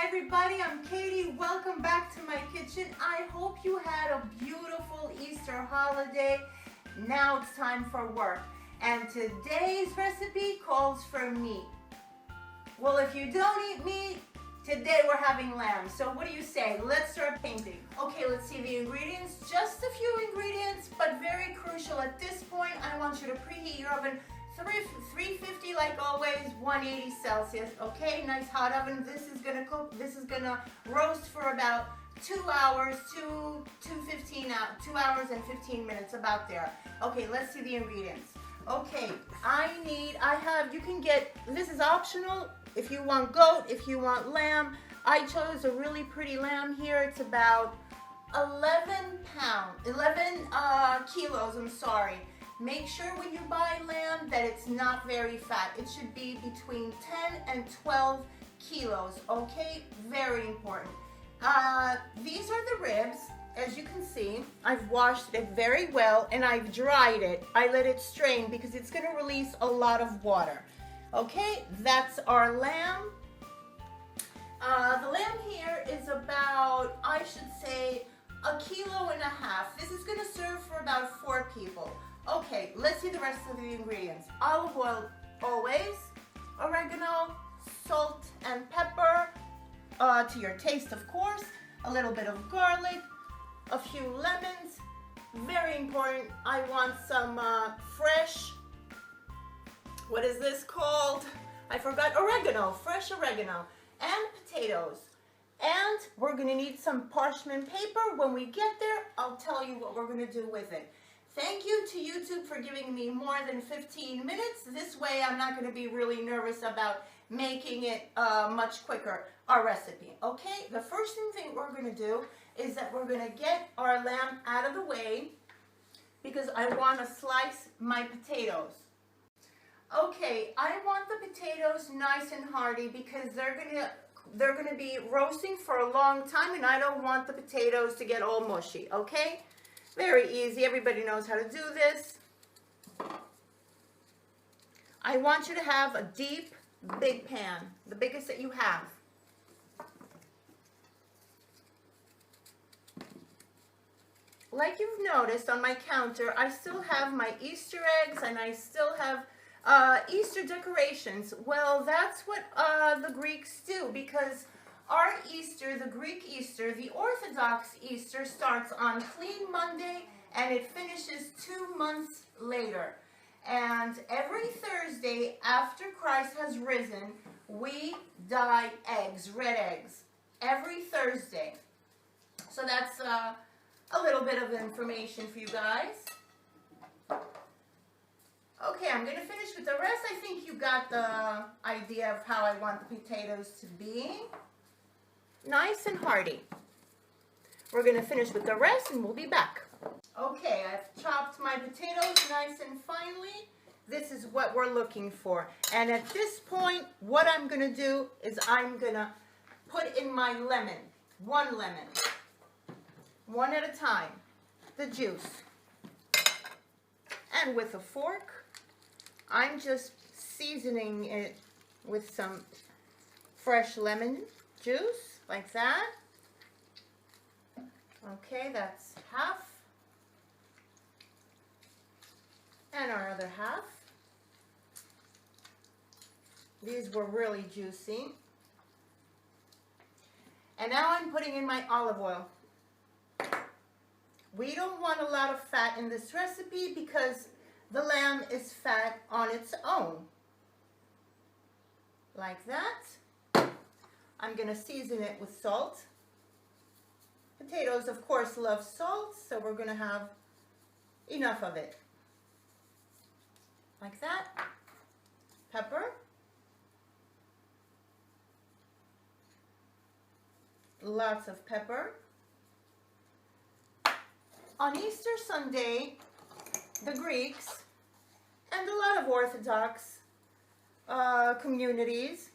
Hi everybody, I'm Katie. Welcome back to my kitchen. I hope you had a beautiful Easter holiday. Now it's time for work. And today's recipe calls for meat. Well, if you don't eat meat, today we're having lamb. So what do you say? Let's start painting. Okay, let's see the ingredients. Just a few ingredients, but very crucial. At this point, I want you to preheat your oven 350 like always, 180 Celsius. Okay, nice hot oven. This is gonna cook. This is gonna roast for about 2 hours, 2 hours and 15 minutes, about there. Okay, let's see the ingredients. Okay, you can get, this is optional if you want goat, if you want lamb. I chose a really pretty lamb here. It's about 11 kilos, I'm sorry. Make sure when you buy lamb that it's not very fat. It should be between 10 and 12 kilos, okay? Very important. These are the ribs. As you can see, I've washed it very well and I've dried it. I let it strain because it's gonna release a lot of water. Okay, that's our lamb. The lamb here is about, I should say, 1.5 kilos. This is gonna serve for about 4 people. Okay, let's see the rest of the ingredients. Olive oil, always. Oregano, salt and pepper, to your taste, of course. A little bit of garlic, a few lemons. Very important, I want some fresh, what is this called? I forgot, oregano, fresh oregano, and potatoes. And we're gonna need some parchment paper. When we get there, I'll tell you what we're gonna do with it. Thank you to YouTube for giving me more than 15 minutes. This way I'm not going to be really nervous about making it much quicker, our recipe. Okay, the first thing we're going to do is that we're going to get our lamb out of the way because I want to slice my potatoes. Okay, I want the potatoes nice and hearty because they're going to be roasting for a long time and I don't want the potatoes to get all mushy, okay? Very easy. Everybody knows how to do this. I want you to have a deep, big pan, the biggest that you have. Like you've noticed on my counter, I still have my Easter eggs and I still have Easter decorations. Well, that's what the Greeks do because our Easter, the Greek Easter, the Orthodox Easter starts on Clean Monday and it finishes 2 months later. And every Thursday after Christ has risen, we dye eggs, red eggs, every Thursday. So that's a little bit of information for you guys. Okay, I'm going to finish with the rest. I think you got the idea of how I want the potatoes to be. Nice and hearty. We're going to finish with the rest and we'll be back. Okay, I've chopped my potatoes nice and finely. This is what we're looking for. And at this point, what I'm going to do is I'm going to put in my lemon. One lemon. One at a time. The juice. And with a fork, I'm just seasoning it with some fresh lemon juice. Like that. Okay, that's half. And our other half. These were really juicy. And now I'm putting in my olive oil. We don't want a lot of fat in this recipe because the lamb is fat on its own. Like that. I'm going to season it with salt. Potatoes, of course, love salt, so we're going to have enough of it. Like that. Pepper. Lots of pepper. On Easter Sunday, the Greeks and a lot of Orthodox communities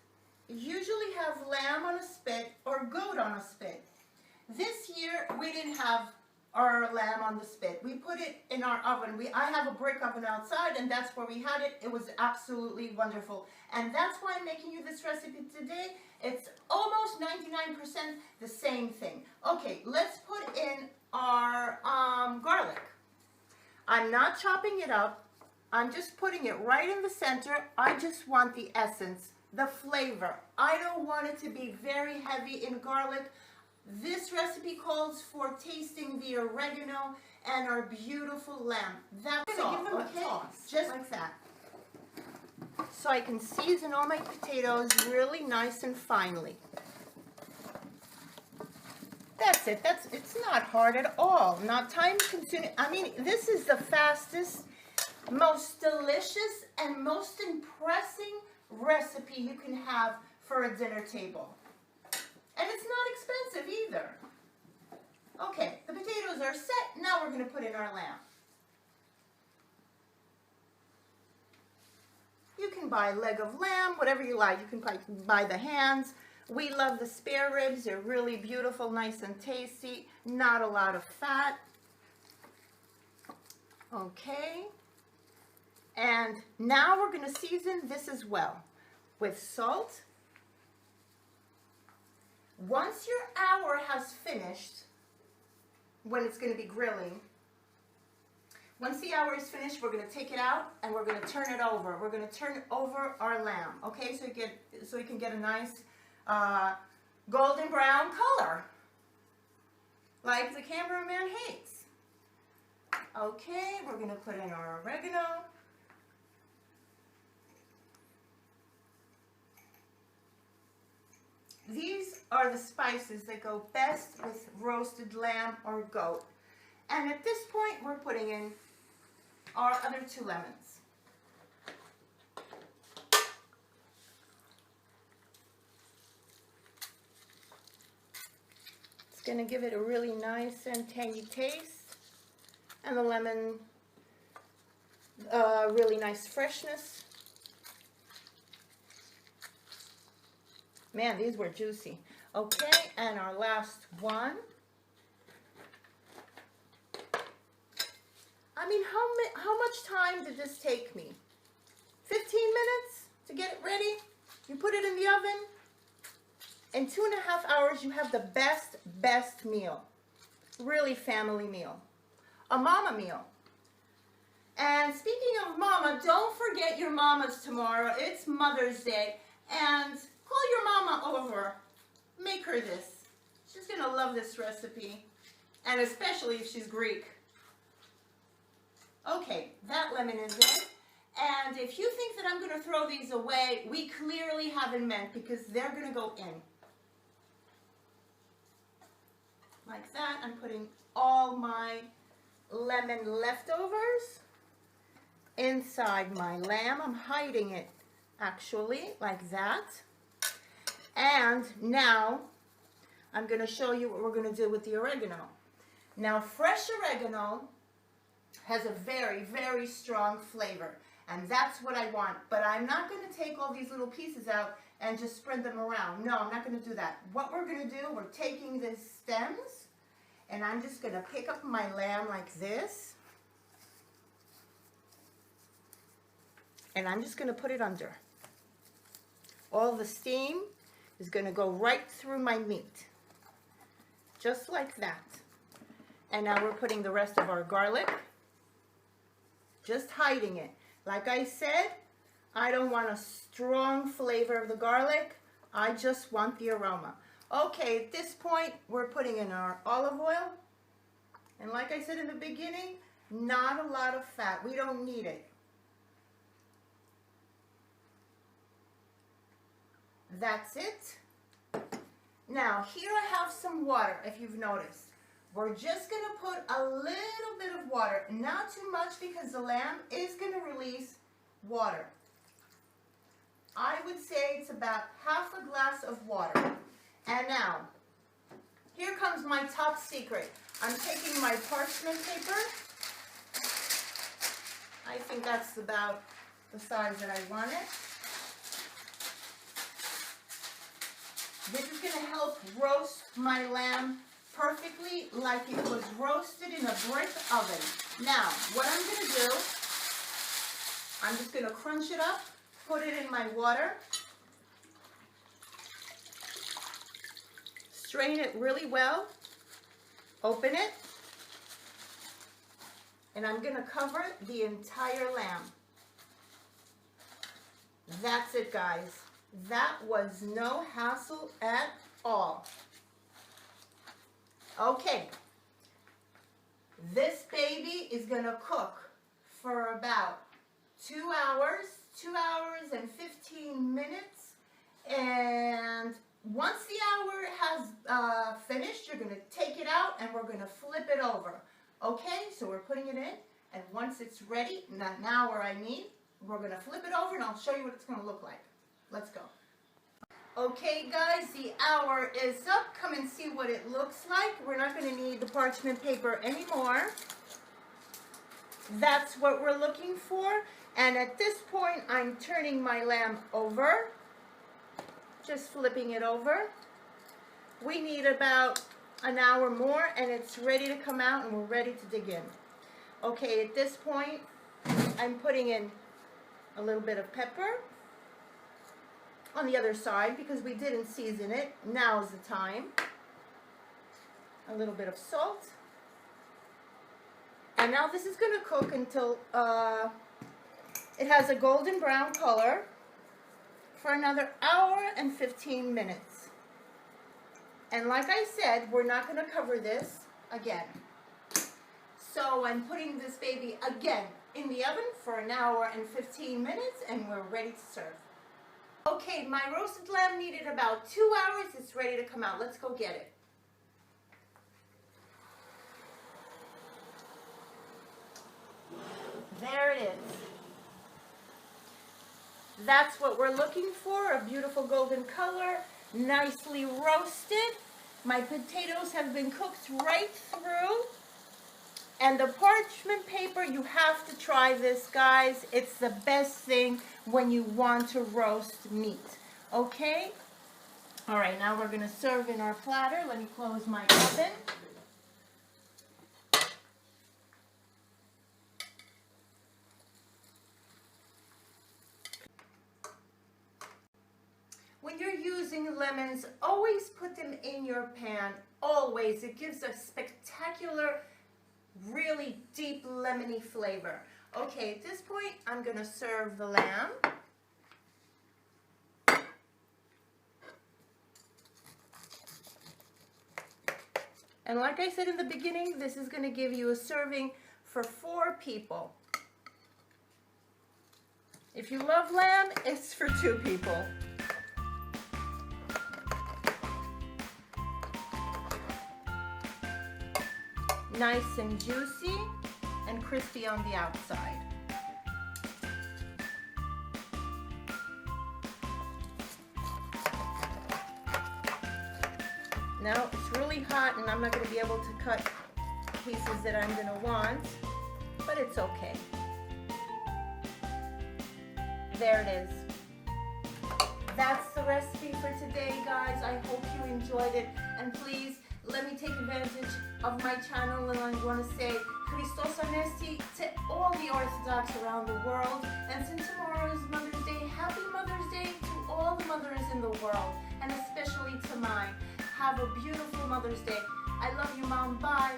usually have lamb on a spit or goat on a spit. This year we didn't have our lamb on the spit. We put it in our oven. I have a brick oven outside, and that's where we had it. It was absolutely wonderful. And that's why I'm making you this recipe today. It's almost 99% the same thing. Okay, let's put in our garlic. I'm not chopping it up. I'm just putting it right in the center. I just want the essence, the flavor. I don't want it to be very heavy in garlic. This recipe calls for tasting the oregano and our beautiful lamb. That's all, give them a toss, just like that. So I can season all my potatoes really nice and finely. That's it. It's not hard at all. Not time consuming. I mean, this is the fastest, most delicious, and most impressive recipe you can have for a dinner table. And it's not expensive either. Okay, the potatoes are set. Now we're going to put in our lamb. You can buy a leg of lamb, whatever you like. You can buy the hands. We love the spare ribs. They're really beautiful, nice and tasty. Not a lot of fat. Okay. And now we're going to season this as well with salt. Once your hour has finished, when it's going to be grilling, once the hour is finished, we're going to take it out and we're going to turn it over. We're going to turn over our lamb, okay? So you can get a nice golden brown color, like the cameraman hates. Okay, we're going to put in our oregano. These are the spices that go best with roasted lamb or goat. And at this point, we're putting in our other 2 lemons. It's going to give it a really nice and tangy taste. And the lemon, really nice freshness. Man, these were juicy. Okay, and our last one. I mean, how much time did this take me? 15 minutes to get it ready? You put it in the oven. In 2.5 hours, you have the best meal. Really family meal. A mama meal. And speaking of mama, don't forget your mamas tomorrow. It's Mother's Day. And call your mama over. Make her this. She's going to love this recipe. And especially if she's Greek. Okay, that lemon is in. And if you think that I'm going to throw these away, we clearly haven't meant, because they're going to go in. Like that. I'm putting all my lemon leftovers inside my lamb. I'm hiding it, actually, like that. And now I'm going to show you what we're going to do with the oregano. Now, fresh oregano has a very, very strong flavor, and that's what I want. But I'm not going to take all these little pieces out and just spread them around. No, I'm not going to do that. What we're going to do, we're taking the stems, and I'm just going to pick up my lamb like this, and I'm just going to put it under. All the steam is going to go right through my meat, just like that. And now we're putting the rest of our garlic, just hiding it. Like I said, I don't want a strong flavor of the garlic. I just want the aroma. Okay, at this point, we're putting in our olive oil. And like I said in the beginning, not a lot of fat. We don't need it. That's it. Now, here I have some water, if you've noticed. We're just going to put a little bit of water, not too much, because the lamb is going to release water. I would say it's about half a glass of water. And now, here comes my top secret. I'm taking my parchment paper. I think that's about the size that I want it. This is going to help roast my lamb perfectly like it was roasted in a brick oven. Now, what I'm going to do, I'm just going to crunch it up, put it in my water, strain it really well, open it, and I'm going to cover the entire lamb. That's it, guys. That was no hassle at all. Okay, this baby is going to cook for about 2 hours, 2 hours and 15 minutes. And once the hour has finished, you're going to take it out and we're going to flip it over. Okay, so we're putting it in, and once it's ready, not an hour I mean, we're going to flip it over and I'll show you what it's going to look like. Let's go. Okay guys, the hour is up. Come and see what it looks like. We're not going to need the parchment paper anymore. That's what we're looking for. And at this point, I'm turning my lamb over. Just flipping it over. We need about an hour more and it's ready to come out and we're ready to dig in. Okay, at this point, I'm putting in a little bit of pepper on the other side because we didn't season it. Now's the time. A little bit of salt. And now this is going to cook until it has a golden brown color for another hour and 15 minutes. And like I said, we're not going to cover this again. So I'm putting this baby again in the oven for an hour and 15 minutes and we're ready to serve. Okay, my roasted lamb needed about 2 hours. It's ready to come out. Let's go get it. There it is. That's what we're looking for, a beautiful golden color, nicely roasted. My potatoes have been cooked right through. And the parchment paper, you have to try this, guys. It's the best thing when you want to roast meat. Okay? All right, now we're going to serve in our platter. Let me close my oven. When you're using lemons, always put them in your pan. Always. It gives a spectacular, really deep lemony flavor. Okay, at this point, I'm going to serve the lamb. And like I said in the beginning, this is going to give you a serving for 4 people. If you love lamb, it's for 2 people. Nice and juicy and crispy on the outside. Now it's really hot and I'm not going to be able to cut pieces that I'm going to want, but it's okay. There it is. That's the recipe for today, guys. I hope you enjoyed it, and please let me take advantage of my channel, and I want to say Christos Anesti to all the Orthodox around the world. And since tomorrow is Mother's Day, happy Mother's Day to all the mothers in the world, and especially to mine. Have a beautiful Mother's Day. I love you, Mom. Bye.